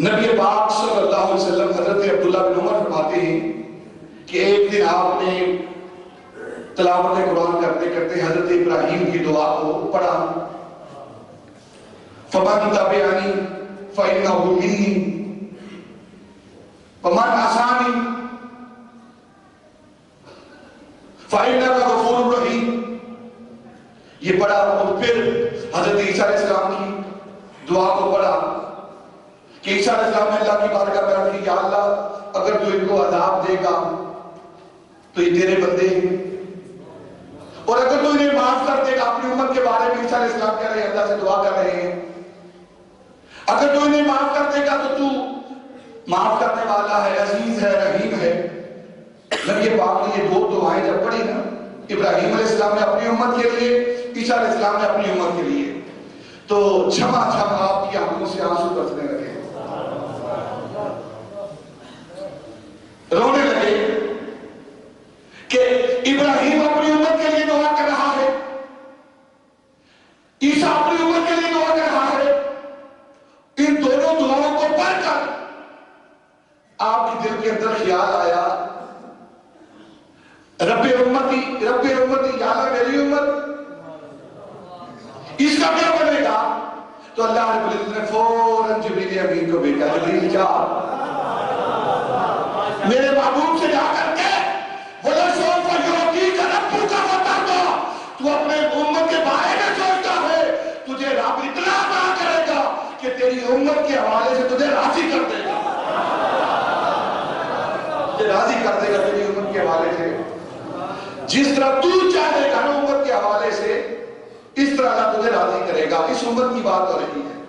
نبی پاک صلی اللہ علیہ وسلم حضرت عبداللہ بن عمر فرماتے ہیں کہ ایک دن آپ نے تلاوت قرآن کرتے کرتے حضرت ابراہیم کی دعا کو پڑھا، فَمَنْ تَبِعَنِي فَإِنَّهُ مِنِّي وَمَنْ عَصَانِي فَإِنَّكَ غَفُورٌ رَحِيمٌ، یہ پڑھا اور پھر حضرت عیسیٰ علیہ السلام کی دعا کو پڑھا کہ عیسیٰ علیہ السلام نے اللہ کی بارگاہ میں عرض کی یا اللہ اگر تو ان کو عذاب دے گا تو یہ تیرے بندے ہیں، اور اگر تو انہیں معاف کر دے گا، اپنی امت کے بارے میں عیسیٰ علیہ السلام کہہ رہے ہیں، اللہ سے دعا کر رہے ہیں، اگر تو انہیں معاف کر دے گا تو معاف کرنے والا ہے، عزیز ہے، رحیم ہے۔ نبی پاک نے یہ دو دعائیں جب پڑھی نا، ابراہیم علیہ السلام نے اپنی امت کے لیے، عیسیٰ علیہ السلام نے اپنی امت کے لیے، تو چھما چھم آپ کی آنکھوں سے آنسو برسنے لگے، رونے لگے کہ ابراہیم اپنی امت کے لیے دعا کر رہا ہے، عیسیٰ اپنی امت کے لیے دعا کر رہا ہے، ان دونوں دعاؤں کو پڑھ کر آپ کے دل کے اندر خیال آیا رب امتی یا اللہ میری امت اس کا کیا بنے گا؟ تو اللہ رب العزت نے فوراً جبریل امین کو بھیجا، جبریل جا میرے محبوب سے جا کر کے وَلَسَوْفَ يُعْطِيكَ رَبُّكَ فَتَرْضَىٰ، تو اپنے امت کے بارے میں سوچتا ہے، تجھے رب اتنا عطا کرے گا کہ تیری امت کے حوالے سے تجھے راضی کر دے گا، تجھے راضی کر دے گا تیری امت کے حوالے سے، جس طرح تو چاہے گا نا امت کے حوالے سے، اس طرح اللہ تجھے راضی کرے گا۔ اس امت کی بات ہو رہی ہے۔